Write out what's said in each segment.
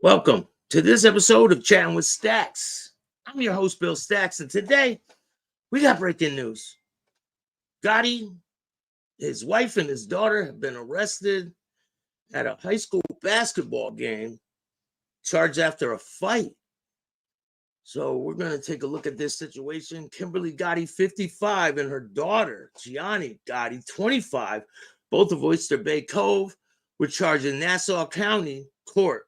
Welcome to this episode of Chattin with Staxx. I'm your host, Bill Staxx, and today we got breaking news. Gotti, his wife, and his daughter have been arrested at a high school basketball game, charged after a fight. So we're going to take a look at this situation. Kimberly Gotti, 55, and her daughter, Gianna Gotti, 25, both of Oyster Bay Cove, were charged in Nassau County Court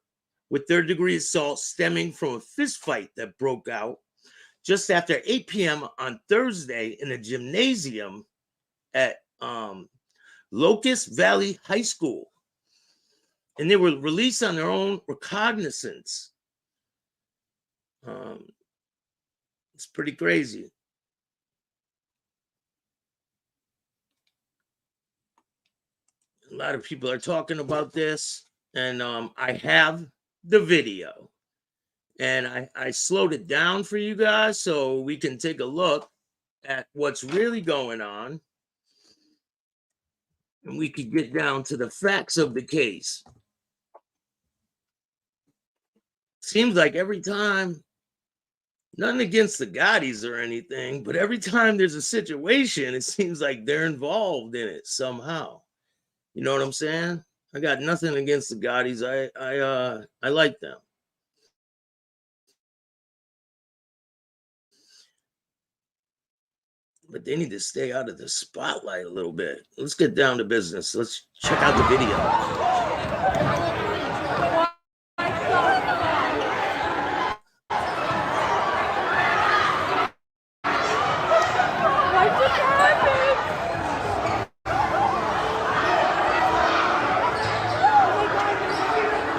with third-degree assault stemming from a fistfight that broke out just after 8 p.m. on Thursday in a gymnasium at Locust Valley High School. And they were released on their own recognizance. It's pretty crazy. A lot of people are talking about this, and I have the video. And I slowed it down for you guys so we can take a look at what's really going on. And we could get down to the facts of the case. Seems like every time, nothing against the Gottis or anything, but every time there's a situation, it seems like they're involved in it somehow. You know what I'm saying? I got nothing against the Gottis. I like them. But they need to stay out of the spotlight a little bit. Let's get down to business. Let's check out the video.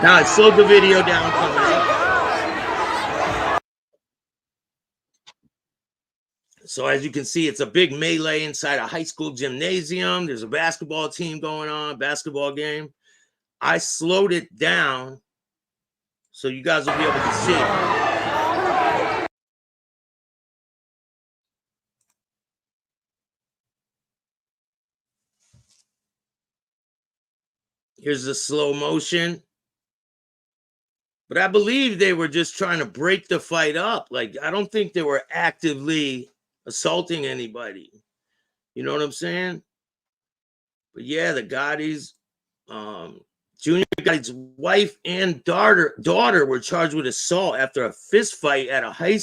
Now I slowed the video down coming up. So as you can see, it's a big melee inside a high school gymnasium. There's a basketball team going on, basketball game. I slowed it down so you guys will be able to see. Here's the slow motion. But I believe they were just trying to break the fight up. Like, I don't think they were actively assaulting anybody. You know what I'm saying? But yeah, the Gottis, Junior Gotti's wife and daughter were charged with assault after a fist fight at a high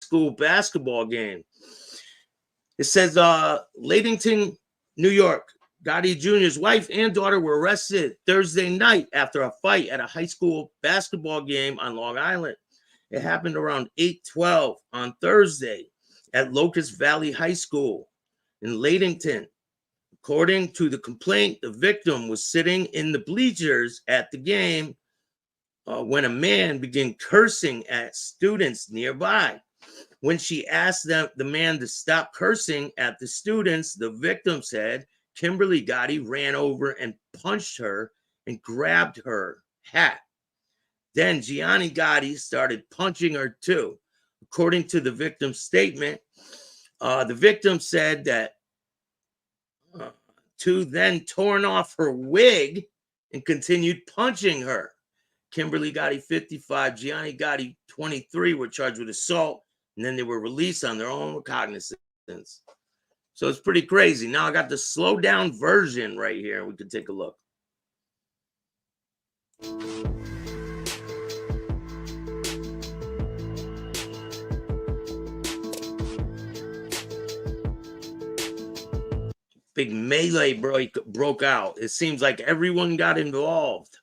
school basketball game. It says Ladington, New York. Gotti Jr.'s wife and daughter were arrested Thursday night after a fight at a high school basketball game on Long Island. It happened around 8:12 on Thursday at Locust Valley High School in Ladington. According to the complaint, the victim was sitting in the bleachers at the game when a man began cursing at students nearby. When she asked the man to stop cursing at the students, the victim said Kimberly Gotti ran over and punched her and grabbed her hat. Then Gianna Gotti started punching her too. According to the victim's statement, the victim said that two then torn off her wig and continued punching her. Kimberly Gotti, 55, Gianna Gotti, 23, were charged with assault, and then they were released on their own recognizance. So it's pretty crazy. Now I got the slow down version right here. We can take a look. Big melee broke out. It seems like everyone got involved.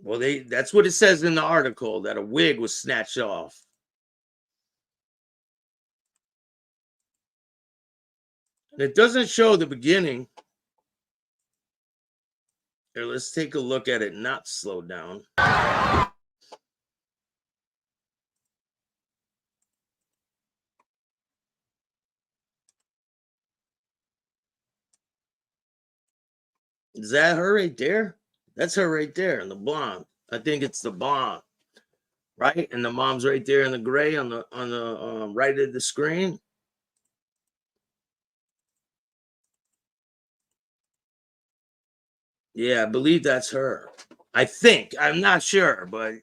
Well, that's what it says in the article, that a wig was snatched off. And it doesn't show the beginning. Here, let's take a look at it not slowed down. Is that her right there? That's her right there in the blonde. I think it's the blonde, right? And the mom's right there in the gray on the right of the screen. Yeah, I believe that's her. I think. I'm not sure, but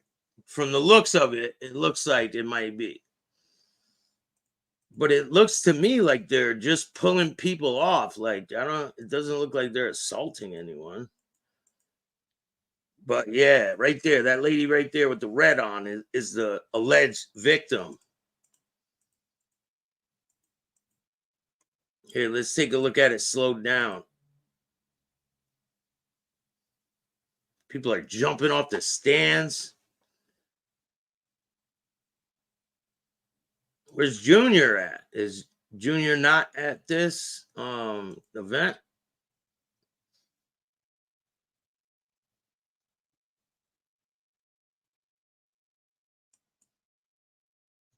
from the looks of it, it looks like it might be. But it looks to me like they're just pulling people off. Like, I don't, it doesn't look like they're assaulting anyone. But yeah, right there, that lady right there with the red on is the alleged victim. Here, let's take a look at it slowed down. People are jumping off the stands. Where's Junior at? Is Junior not at this event?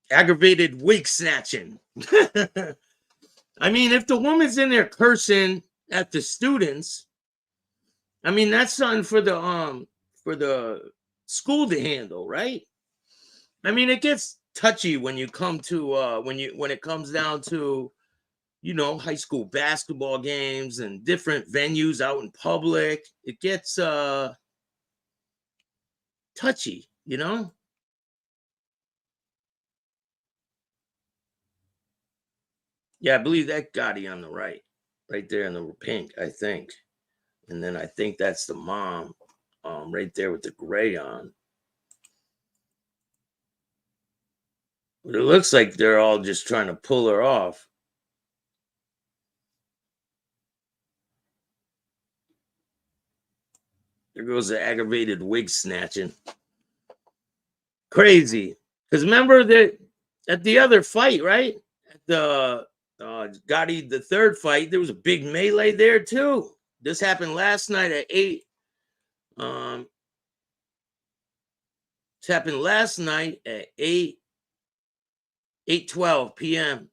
Aggravated wig snatching. I mean, if the woman's in there cursing at the students, I mean that's something for the school to handle, right? I mean, it gets touchy when you come to when it comes down to, you know, high school basketball games and different venues out in public. It gets touchy, you know? Yeah, I believe that Gotti on the right there in the pink, I think. And then I think that's the mom, right there with the gray on. But it looks like they're all just trying to pull her off. There goes the aggravated wig snatching. Crazy. Because remember that at the other fight, right? At the Gotti, the third fight, there was a big melee there too. This happened last night at 8. This happened last night at 8:12 p.m.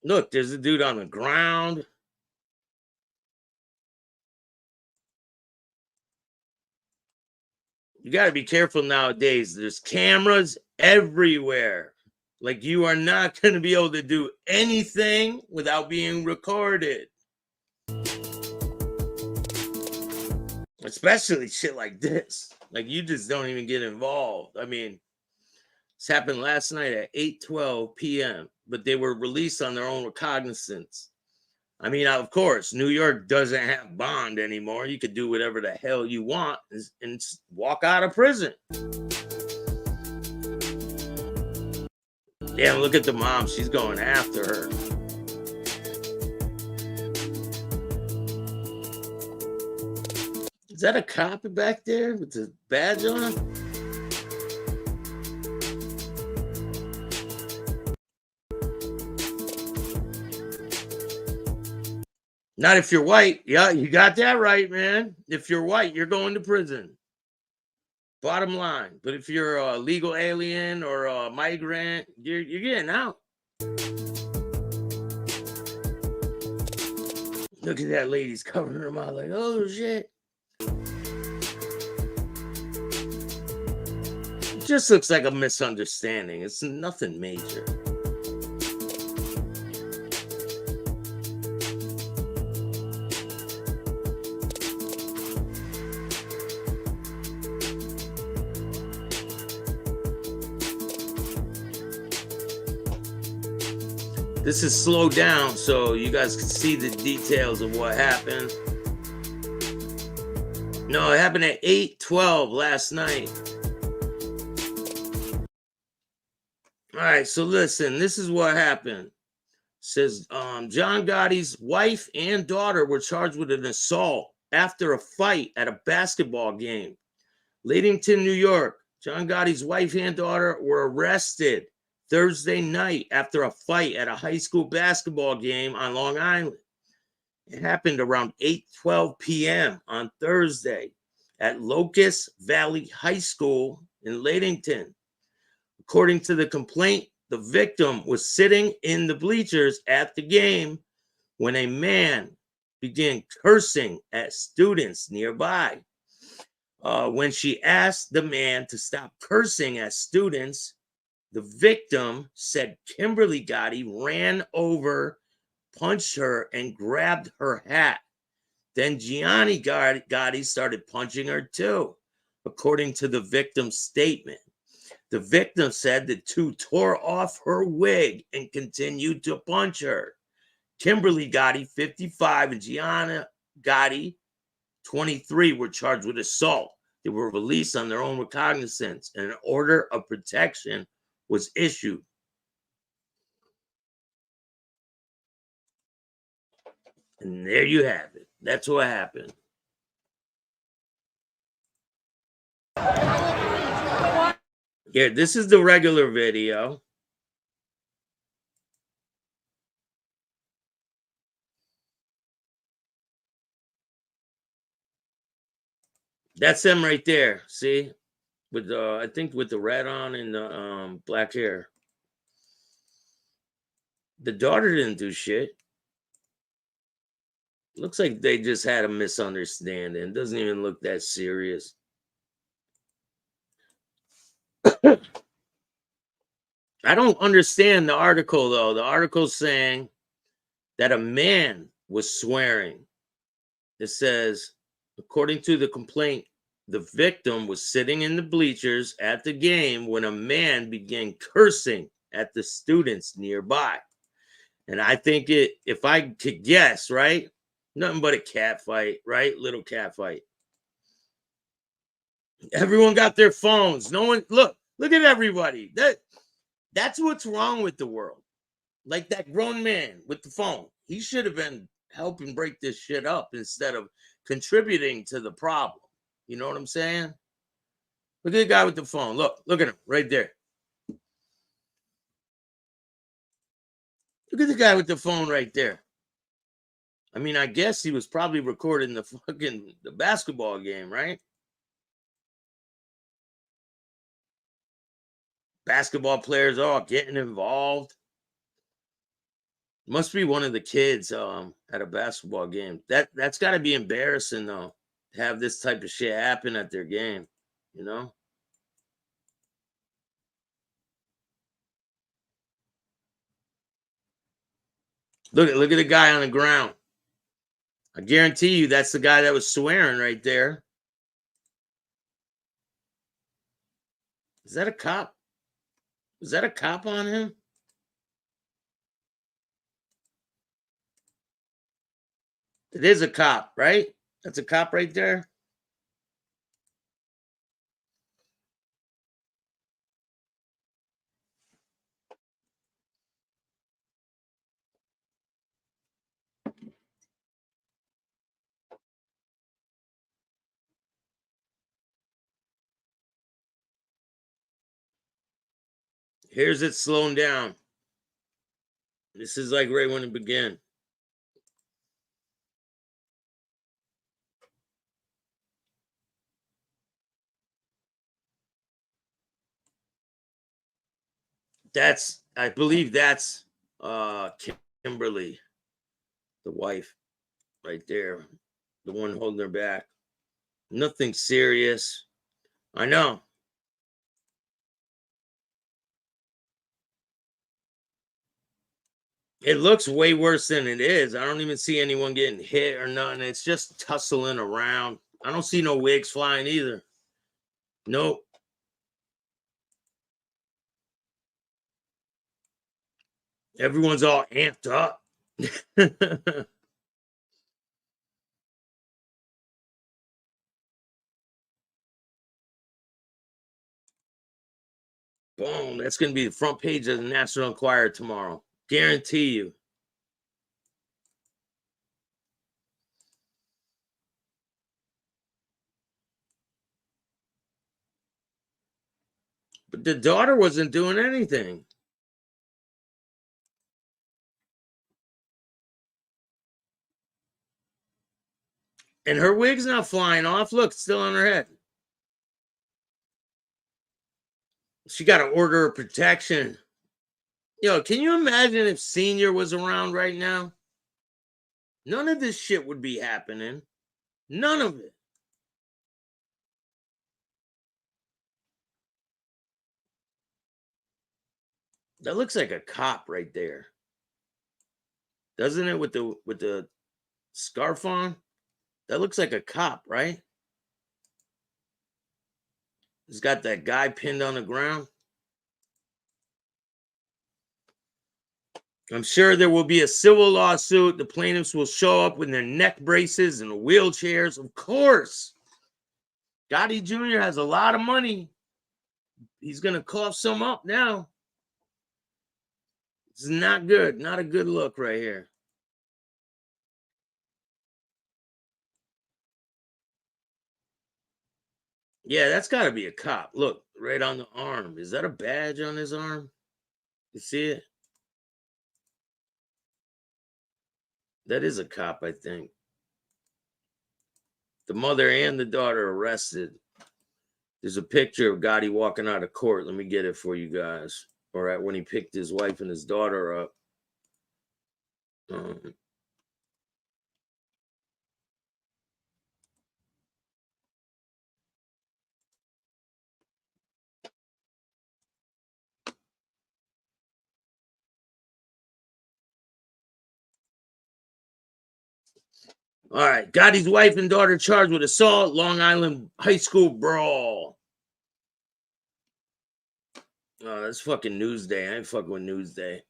Look, there's a dude on the ground. You got to be careful nowadays. There's cameras everywhere. Like, you are not going to be able to do anything without being recorded. Especially shit like this. Like, you just don't even get involved. I mean, this happened last night at 8:12 p.m., but they were released on their own recognizance. I mean, of course, New York doesn't have bond anymore. You could do whatever the hell you want and walk out of prison. Damn, look at the mom. She's going after her. Is that a cop back there with the badge on? Not if you're white. Yeah, you got that right, man. If you're white, you're going to prison. Bottom line. But if you're a legal alien or a migrant, you're getting out. Look at that lady's covering her mouth like, oh shit. It just looks like a misunderstanding. It's nothing major. This is slowed down so you guys can see the details of what happened. No, it happened at 8:12 last night. All right, so listen, this is what happened. It says John Gotti's wife and daughter were charged with an assault after a fight at a basketball game. Ladington, New York. John Gotti's wife and daughter were arrested Thursday night after a fight at a high school basketball game on Long Island. It happened around 8:12 p.m. on Thursday at Locust Valley High School in Ladington. According to the complaint, the victim was sitting in the bleachers at the game when a man began cursing at students nearby. When she asked the man to stop cursing at students, The victim said Kimberly Gotti ran over, punched her, and grabbed her hat. Then Gianna Gotti started punching her too, according to the victim's statement. The victim said the two tore off her wig and continued to punch her. Kimberly Gotti, 55, and Gianna Gotti, 23, were charged with assault. They were released on their own recognizance, and an order of protection was issued. And there you have it. That's what happened. Here, this is the regular video. That's them right there. See? With I think with the red on and the black hair. The daughter didn't do shit. Looks like they just had a misunderstanding. Doesn't even look that serious. I don't understand the article, though. The article's saying that a man was swearing. It says, according to the complaint, the victim was sitting in the bleachers at the game when a man began cursing at the students nearby. And I think if I could guess, right? Nothing but a cat fight, right? Little cat fight. Everyone got their phones. No one, look at everybody. That's what's wrong with the world. Like that grown man with the phone. He should have been helping break this shit up instead of contributing to the problem. You know what I'm saying? Look at the guy with the phone. Look at him right there. Look at the guy with the phone right there. I mean, I guess he was probably recording the basketball game, right? Basketball players all getting involved. Must be one of the kids at a basketball game. That's got to be embarrassing though, to have this type of shit happen at their game, you know? Look at the guy on the ground. I guarantee you that's the guy that was swearing right there. Is that a cop? Is that a cop on him? It is a cop, right? That's a cop right there. Here's it slowing down. This is like right when it began. I believe that's Kimberly, the wife, right there, the one holding her back. Nothing serious. I know. It looks way worse than it is. I don't even see anyone getting hit or nothing. It's just tussling around. I don't see no wigs flying either. Nope. Everyone's all amped up. Boom. That's going to be the front page of the National Enquirer tomorrow. Guarantee you. But the daughter wasn't doing anything. And her wig's not flying off. Look, it's still on her head. She got an order of protection. Yo, can you imagine if Senior was around right now? None of this shit would be happening. None of it. That looks like a cop right there, doesn't it? With the scarf on, that looks like a cop, right? He's got that guy pinned on the ground. I'm sure there will be a civil lawsuit. The plaintiffs will show up with their neck braces and wheelchairs. Of course. Gotti Jr. has a lot of money. He's going to cough some up now. It's not good. Not a good look right here. Yeah, that's got to be a cop. Look, right on the arm. Is that a badge on his arm? You see it? That is a cop, I think. The mother and the daughter arrested. There's a picture of Gotti walking out of court. Let me get it for you guys. All right, when he picked his wife and his daughter up. Um, all right, Gotti's wife and daughter charged with assault, Long Island high school brawl. Oh, that's fucking Newsday. I ain't fucking with Newsday.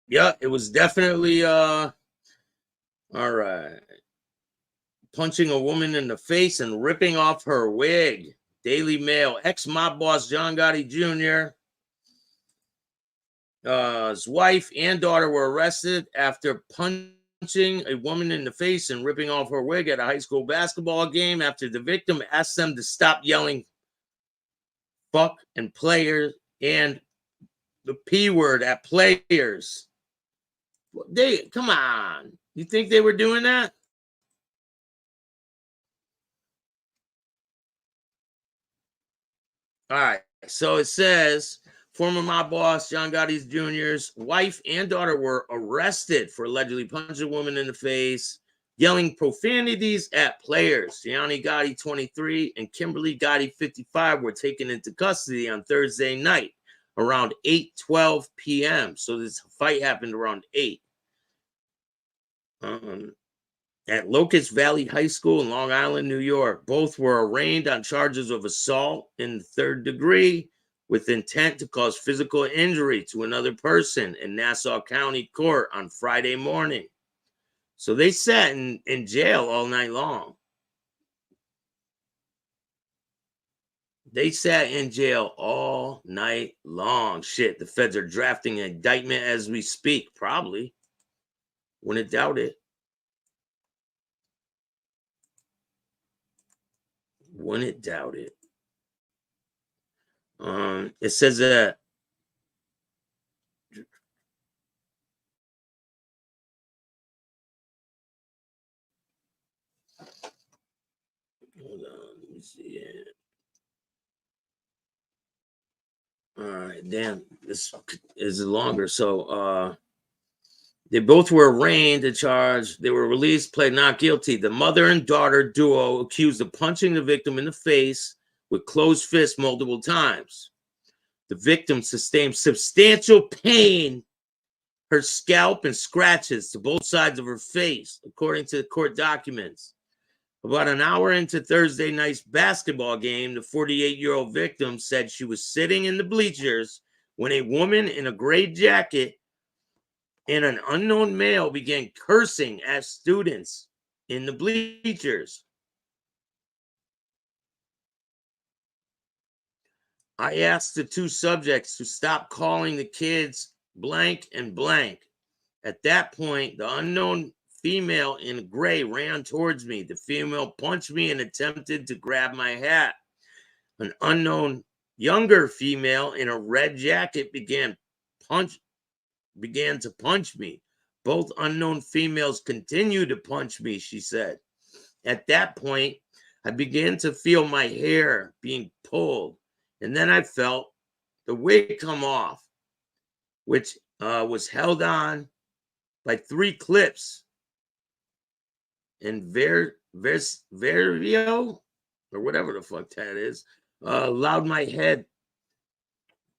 Yeah, it was definitely all right. Punching a woman in the face and ripping off her wig. Daily Mail. Ex-mob boss John Gotti Jr. His wife and daughter were arrested after punching a woman in the face and ripping off her wig at a high school basketball game after the victim asked them to stop yelling fuck and players and the P word at players. They come on. You think they were doing that? All right. So it says former mob boss John Gotti Jr.'s wife and daughter were arrested for allegedly punching a woman in the face, yelling profanities at players. Gianna Gotti, 23, and Kimberly Gotti, 55, were taken into custody on Thursday night around 8:12 p.m. So this fight happened around 8. At Locust Valley High School in Long Island, New York. Both were arraigned on charges of assault in the third degree with intent to cause physical injury to another person in Nassau County Court on Friday morning. So they sat in jail all night long. They sat in jail all night long. Shit, the feds are drafting an indictment as we speak, probably. Wouldn't doubt it. Wouldn't doubt it. It says that hold on, let me see it. All right, damn, this is longer. So they both were arraigned and charged. They were released, pled not guilty. The mother and daughter duo accused of punching the victim in the face with closed fists multiple times. The victim sustained substantial pain, her scalp and scratches to both sides of her face, according to the court documents. About an hour into Thursday night's basketball game, the 48-year-old victim said she was sitting in the bleachers when a woman in a gray jacket and an unknown male began cursing at students in the bleachers. I asked the two subjects to stop calling the kids blank and blank. At that point, the unknown female in gray ran towards me. The female punched me and attempted to grab my hat. An unknown younger female in a red jacket began to punch me. Both unknown females continued to punch me, she said. At that point, I began to feel my hair being pulled, and then I felt the wig come off, which was held on by 3 clips. And Vario, or whatever the fuck that is, Allowed my head.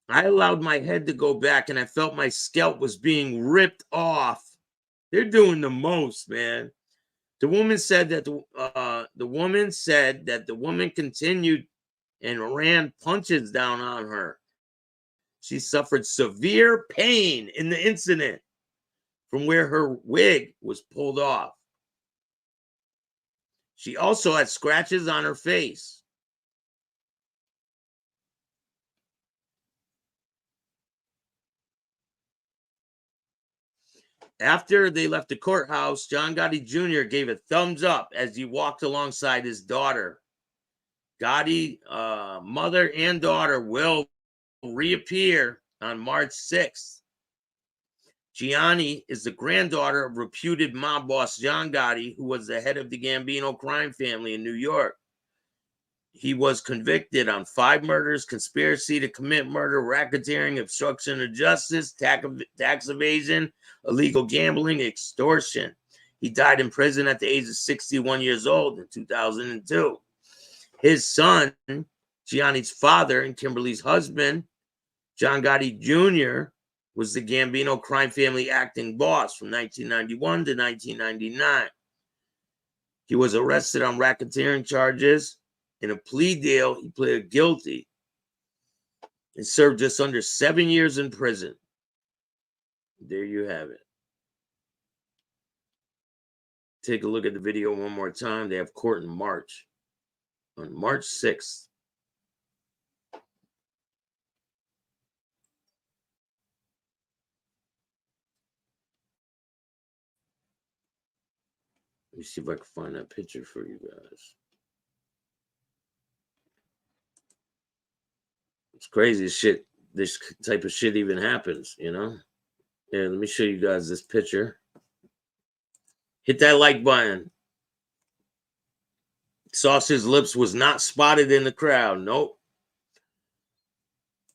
I allowed my head to go back, and I felt my scalp was being ripped off. They're doing the most, man. The woman said that the woman continued and ran punches down on her. She suffered severe pain in the incident from where her wig was pulled off. She also had scratches on her face. After they left the courthouse, John Gotti Jr. gave a thumbs up as he walked alongside his daughter. Gotti, mother and daughter, will reappear on March 6th. Gianni is the granddaughter of reputed mob boss John Gotti, who was the head of the Gambino crime family in New York. He was convicted on 5 murders, conspiracy to commit murder, racketeering, obstruction of justice, tax evasion, illegal gambling, extortion. He died in prison at the age of 61 years old in 2002. His son, Gianni's father and Kimberly's husband, John Gotti Jr., was the Gambino crime family acting boss from 1991 to 1999. He was arrested on racketeering charges. In a plea deal, he pleaded guilty and served just under 7 years in prison. There you have it. Take a look at the video one more time. They have court in March, on March 6th. Let me see if I can find that picture for you guys. It's crazy shit. This type of shit even happens, you know? Yeah, let me show you guys this picture. Hit that like button. Sauce's lips was not spotted in the crowd. Nope.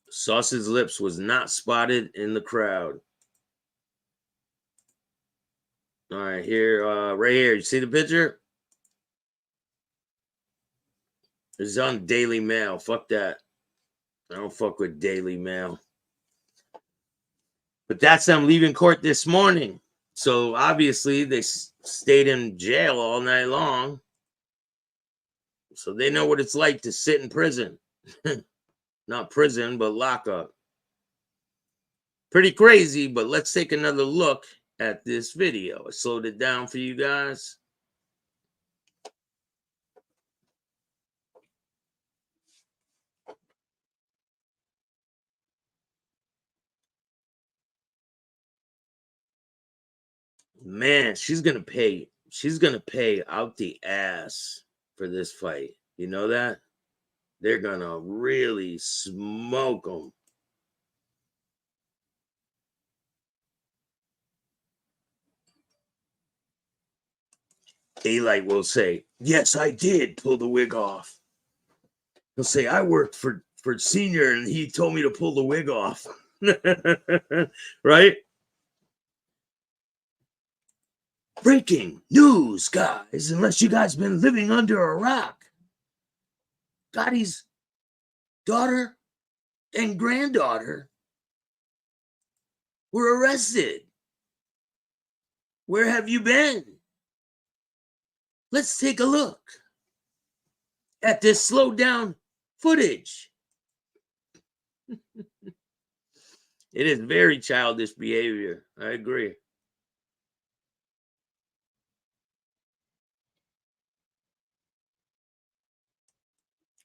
Sauce's lips was not spotted in the crowd. All right, here, right here. You see the picture? It's on Daily Mail. Fuck that. I don't fuck with Daily Mail. But that's them leaving court this morning. So obviously they stayed in jail all night long. So they know what it's like to sit in prison. Not prison, but lockup. Pretty crazy, but let's take another look at this video. I slowed it down for you guys. Man, she's gonna pay out the ass for this fight. You know that? They're gonna really smoke them. Daylight will say, yes, I did pull the wig off. He'll say, I worked for Senior and he told me to pull the wig off. Right? Breaking news, guys, unless you guys been living under a rock. Gotti's daughter and granddaughter were arrested. Where have you been? Let's take a look at this slowed down footage. It is very childish behavior. I agree.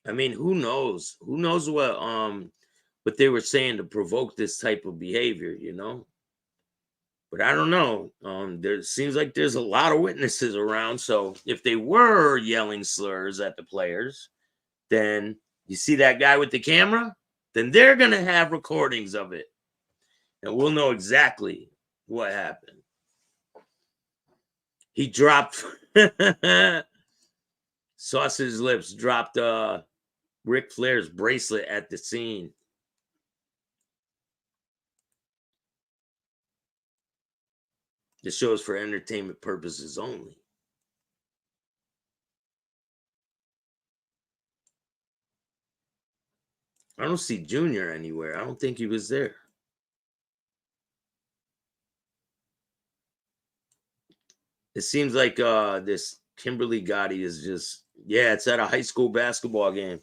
I mean, who knows? Who knows what they were saying to provoke this type of behavior, you know? But I don't know. There seems like there's a lot of witnesses around. So if they were yelling slurs at the players, then you see that guy with the camera, then they're going to have recordings of it. And we'll know exactly what happened. He dropped Sauce's lips, dropped Ric Flair's bracelet at the scene. The show is for entertainment purposes only. I don't see Junior anywhere. I don't think he was there. It seems like this Kimberly Gotti is just, yeah, it's at a high school basketball game.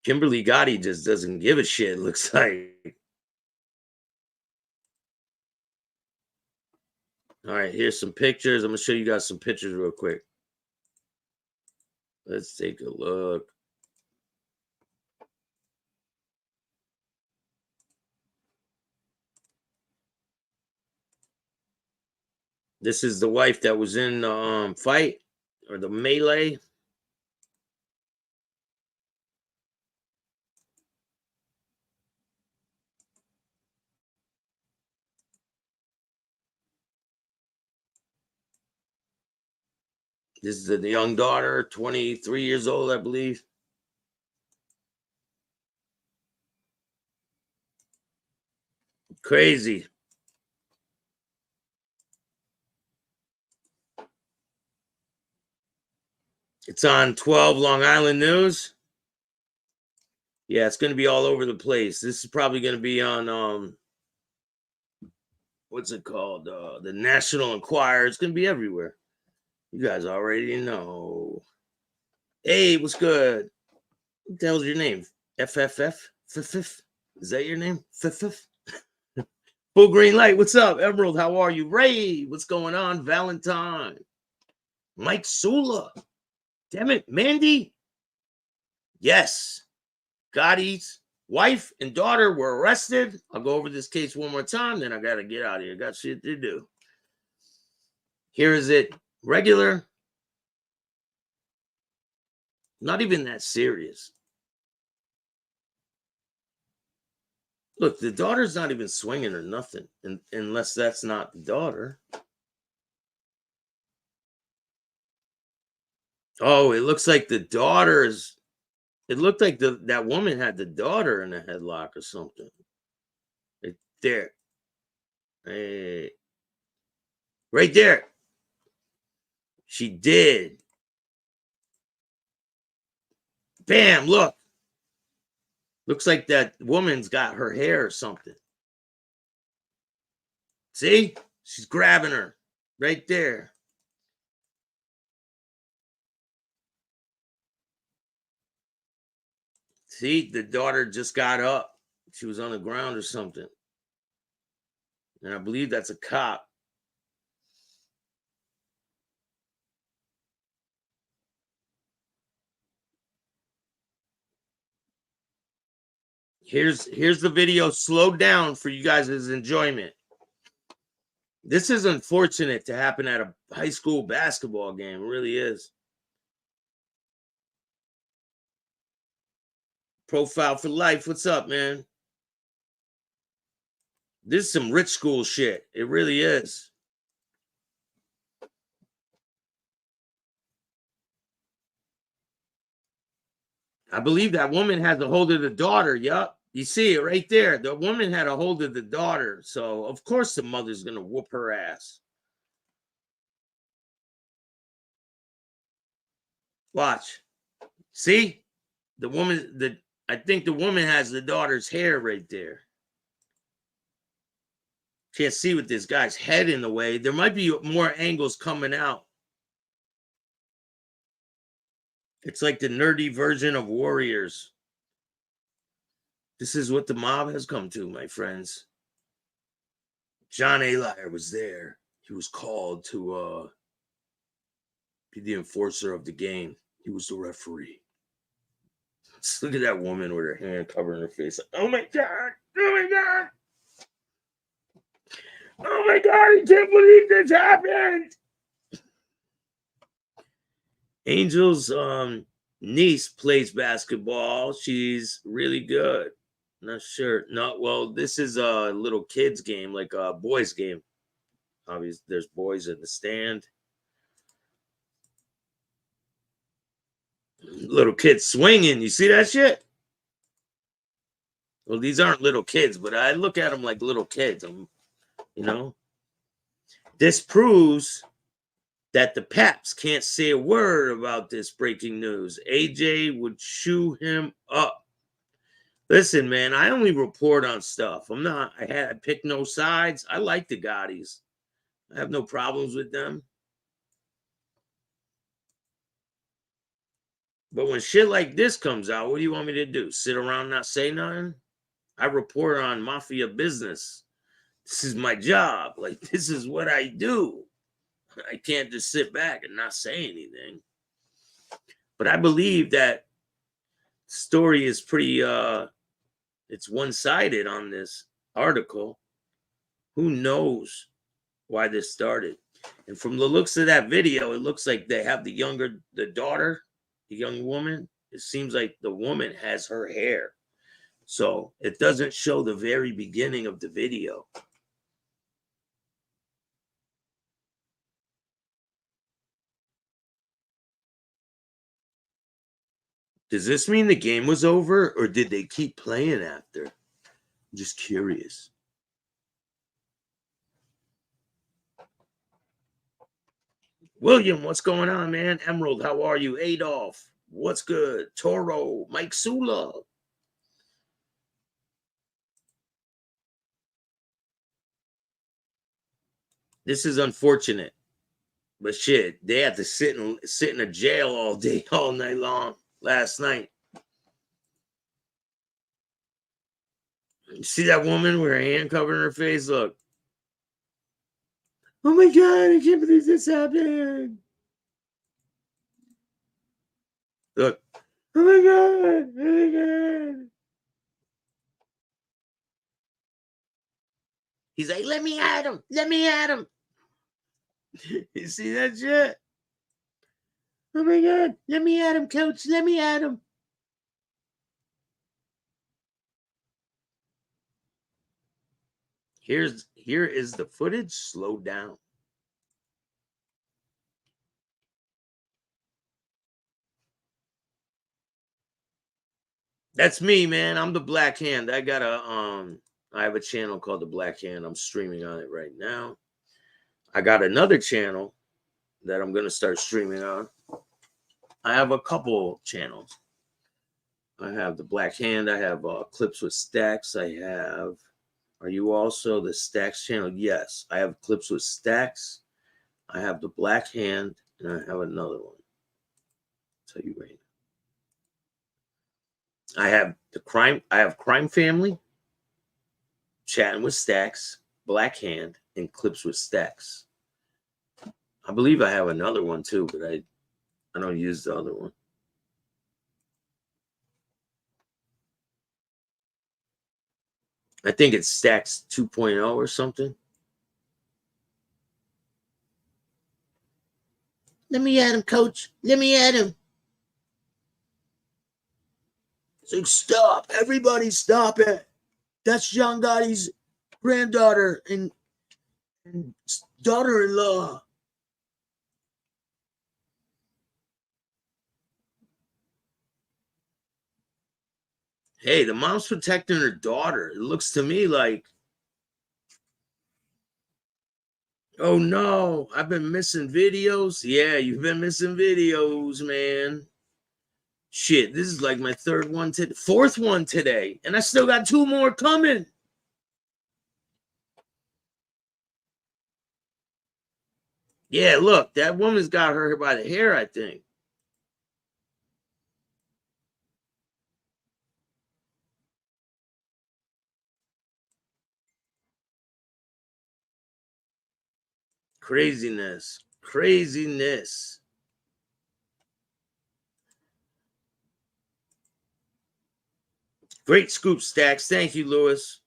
Kimberly Gotti just doesn't give a shit, looks like. All right, here's some pictures. I'm gonna show you guys some pictures real quick. Let's take a look. This is the wife that was in the fight or the melee. This is the young daughter, 23 years old, I believe. Crazy. It's on 12 Long Island News. Yeah, it's going to be all over the place. This is probably going to be on what's it called? The National Enquirer. It's going to be everywhere. You guys already know. Hey, what's good? What the hell's your name? FFF? Fifth? Is that your name? Fifth? Full green light. What's up? Emerald, how are you? Ray, what's going on? Valentine. Mike Sula. Damn it, Mandy. Yes. Gotti's wife and daughter were arrested. I'll go over this case one more time, then I got to get out of here. Got shit to do. Here is it. Regular. Not even that serious. Look, the daughter's not even swinging or nothing, unless that's not the daughter. Oh, it looks like the daughter's. It looked like that woman had the daughter in a headlock or something. Right there. Hey. Right there. She did. Bam, look. Looks like that woman's got her hair or something. See? She's grabbing her right there. See, the daughter just got up. She was on the ground or something. And I believe that's a cop. Here's the video slowed down for you guys' enjoyment. This is unfortunate to happen at a high school basketball game. It really is. Profile for life. What's up, man? This is some rich school shit. It really is. I believe that woman had a hold of the daughter. Yup. You see it right there. The woman had a hold of the daughter. So, of course, the mother's going to whoop her ass. Watch. See? The woman, I think the woman has the daughter's hair right there. Can't see with this guy's head in the way. There might be more angles coming out. It's like the nerdy version of Warriors. This is what the mob has come to, my friends. John A. Liar was there. He was called to be the enforcer of the game. He was the referee. Just look at that woman with her hand covering her face. Oh my God. Oh my God. Oh my God. I can't believe this happened. Angel's niece plays basketball. She's really good. Not sure. Not well. This is a little kids game, like a boys game. Obviously, there's boys in the stand. Little kids swinging. You see that shit? Well, these aren't little kids, but I look at them like little kids. You know, this proves that the Paps can't say a word about this breaking news. AJ would chew him up. Listen, man, I only report on stuff. I pick no sides. I like the Gottis. I have no problems with them. But when shit like this comes out, what do you want me to do? Sit around not say nothing? I report on mafia business. This is my job. Like, this is what I do. I can't just sit back and not say anything. But I believe that story is pretty it's one-sided on this article. Who knows why this started? And from the looks of that video, it looks like they have the daughter, the young woman. It seems like the woman has her hair. So it doesn't show the very beginning of the video. Does this mean the game was over, or did they keep playing after? I'm just curious. William, what's going on, man? Emerald, how are you? Adolf, what's good? Toro, Mike Sula. This is unfortunate, but shit, they had to sit in a jail all day, all night long last night. You see that woman with her hand covering her face? Look. Oh my God, I can't believe this happened. Look. Oh my God. Oh my God. He's like, let me at him. Let me at him. You see that shit? Oh my God. Let me at him, coach. Let me at him. Here is the footage. Slow down. That's me, man. I'm the Black Hand. I have a channel called the Black Hand. I'm streaming on it right now. I got another channel that I'm gonna start streaming on. I have a couple channels. I have the Black Hand. I have clips with Staxx. Are you also the Staxx channel? Yes, I have clips with Staxx. I have the Black Hand, and I have another one. I'll tell you right now. I have Crime Family, Chatting with Staxx, Black Hand, and clips with Staxx. I believe I have another one too, but I don't use the other one. I think it's Staxx 2.0 or something. Let me at him, coach. Let me at him. It's like, stop. Everybody stop it. That's Gianna Gotti's granddaughter and daughter-in-law. Hey, the mom's protecting her daughter. It looks to me like, oh no, I've been missing videos. Yeah, you've been missing videos, man. Shit, this is like my fourth one today, and I still got 2 more coming. Yeah, look, that woman's got her by the hair, I think. Craziness. Craziness. Great scoop, Staxx. Thank you, Lewis.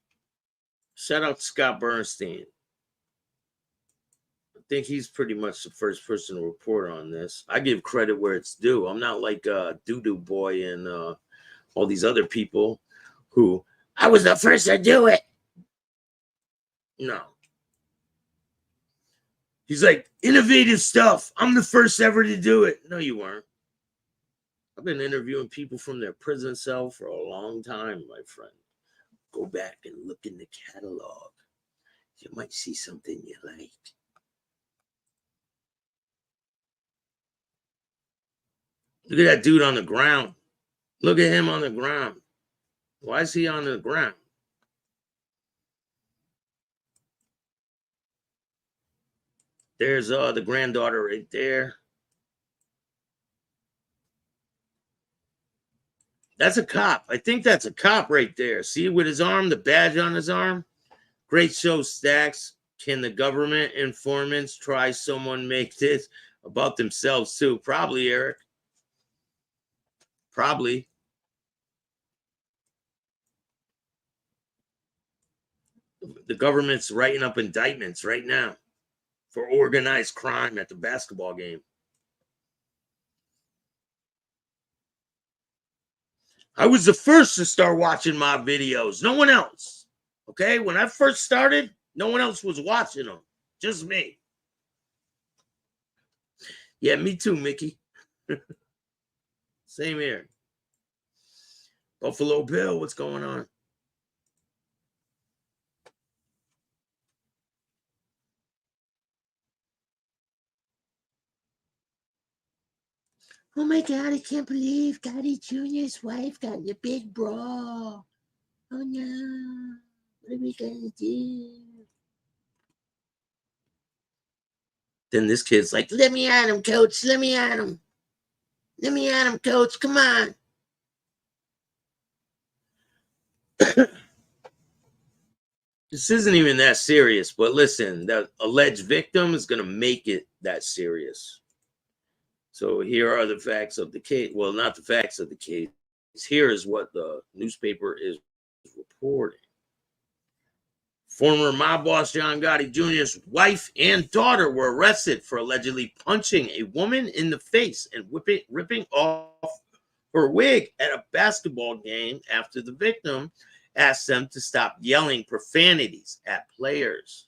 Shout out to Scott Bernstein. I think he's pretty much the first person to report on this. I give credit where it's due. I'm not like Doo-Doo Boy and all these other people who, I was the first to do it. No. He's like, innovative stuff. I'm the first ever to do it. No, you weren't. I've been interviewing people from their prison cell for a long time, my friend. Go back and look in the catalog. You might see something you like. Look at that dude on the ground. Look at him on the ground. Why is he on the ground? There's the granddaughter right there. That's a cop. I think that's a cop right there. See, with his arm, the badge on his arm. Great show, Staxx. Can the government informants try someone make this about themselves too? Probably, Eric. Probably. The government's writing up indictments right now for organized crime at the basketball game. I was the first to start watching my videos. No one else. Okay? When I first started, no one else was watching them. Just me. Yeah, me too, Mickey. Same here. Buffalo Bill, what's going on? Oh my God, I can't believe Gotti Jr.'s wife got in a big brawl. Oh no, what are we gonna do? Then this kid's like, let me at him, coach, let me at him. Let me at him, coach, come on. This isn't even that serious, but listen, the alleged victim is gonna make it that serious. So here are the facts of the case. Well, not the facts of the case. Here is what the newspaper is reporting. Former mob boss Gianna Gotti Jr.'s wife and daughter were arrested for allegedly punching a woman in the face and ripping off her wig at a basketball game after the victim asked them to stop yelling profanities at players.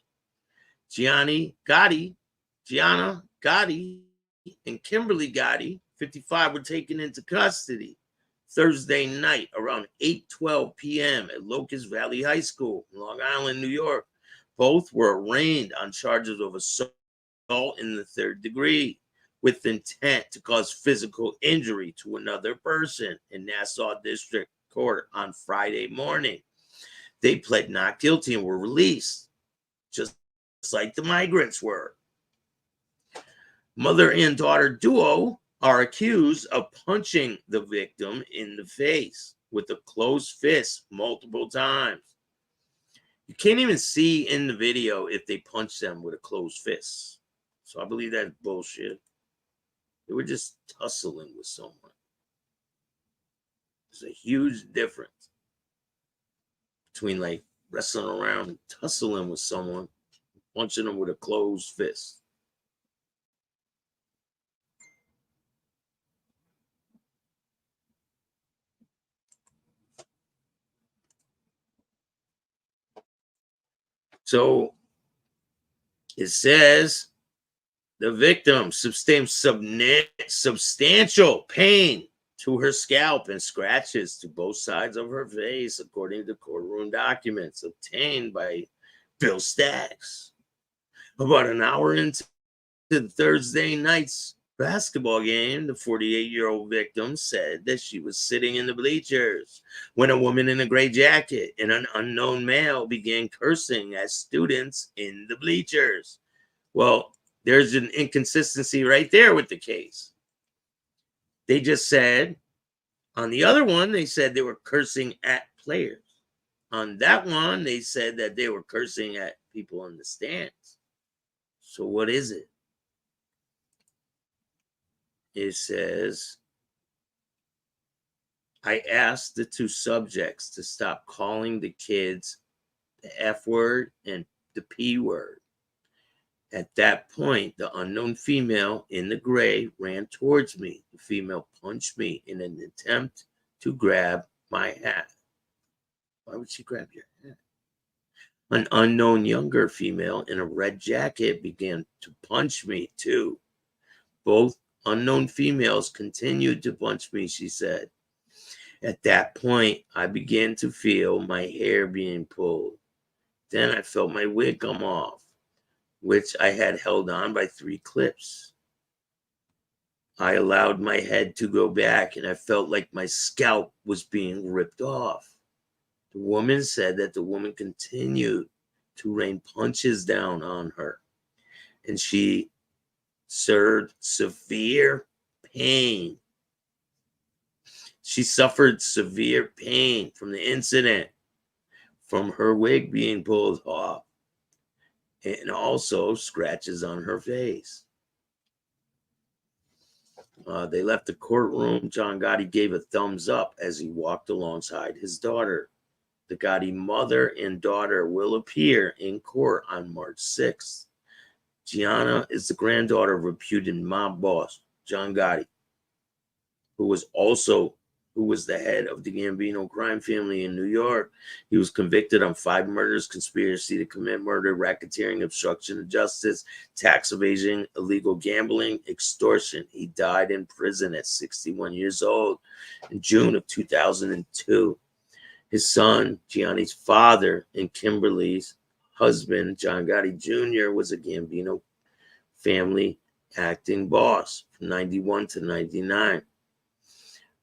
Gianna Gotti, and Kimberly Gotti, 55, were taken into custody Thursday night around 8:12 p.m. at Locust Valley High School in Long Island, New York. Both were arraigned on charges of assault in the third degree with intent to cause physical injury to another person in Nassau District Court on Friday morning. They pled not guilty and were released, just like the migrants were. Mother and daughter duo are accused of punching the victim in the face with a closed fist multiple times. You can't even see in the video if they punch them with a closed fist. So I believe that's bullshit. They were just tussling with someone. There's a huge difference between like wrestling around and tussling with someone, punching them with a closed fist. So it says the victim sustained substantial pain to her scalp and scratches to both sides of her face, according to courtroom documents obtained by Bill Staxx. About an hour into the Thursday night's basketball game, the 48-year-old victim said that she was sitting in the bleachers when a woman in a gray jacket and an unknown male began cursing at students in the bleachers. Well, there's an inconsistency right there with the case. They just said, on the other one, they said they were cursing at players. On that one, they said that they were cursing at people in the stands. So what is it? It says, I asked the two subjects to stop calling the kids the F word and the P word. At that point, the unknown female in the gray ran towards me. The female punched me in an attempt to grab my hat. Why would she grab your hat? An unknown younger female in a red jacket began to punch me too. Both unknown females continued to punch me, she said. At that point, I began to feel my hair being pulled. Then I felt my wig come off, which I had held on by 3 clips. I allowed my head to go back and I felt like my scalp was being ripped off. The woman said that the woman continued to rain punches down on her, and she suffered severe pain. She suffered severe pain from the incident, from her wig being pulled off, and also scratches on her face. They left the courtroom. John Gotti gave a thumbs up as he walked alongside his daughter. The Gotti mother and daughter will appear in court on March 6th. Gianna is the granddaughter of reputed mob boss John Gotti, who was the head of the Gambino crime family in New York. He was convicted on 5 murders, conspiracy to commit murder, racketeering, obstruction of justice, tax evasion, illegal gambling, extortion. He died in prison at 61 years old in June of 2002. His son, Gianni's father, and Kimberly's husband, John Gotti Jr., was a Gambino family acting boss from 91 to 99.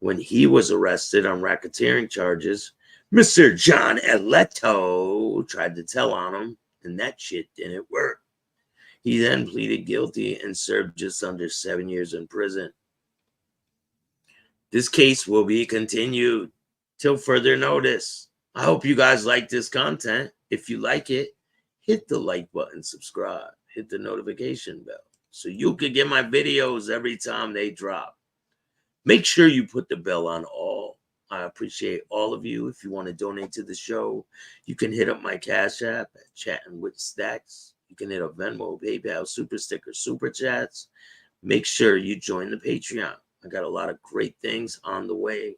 When he was arrested on racketeering charges, Mr. John Eletto tried to tell on him, and that shit didn't work. He then pleaded guilty and served just under 7 years in prison. This case will be continued till further notice. I hope you guys like this content. If you like it, hit the like button, subscribe, hit the notification bell so you can get my videos every time they drop. Make sure you put the bell on all. I appreciate all of you. If you want to donate to the show, you can hit up my Cash App at Chattin with Staxx. You can hit up Venmo, PayPal, Super Sticker, Super Chats. Make sure you join the Patreon. I got a lot of great things on the way.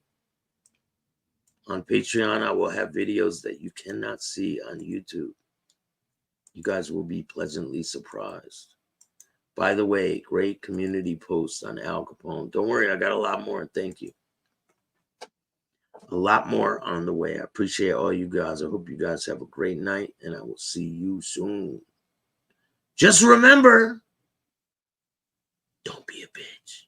On Patreon, I will have videos that you cannot see on YouTube. You guys will be pleasantly surprised. By the way, great community posts on Al Capone. Don't worry, I got a lot more. Thank you. A lot more on the way. I appreciate all you guys. I hope you guys have a great night, and I will see you soon. Just remember, don't be a bitch.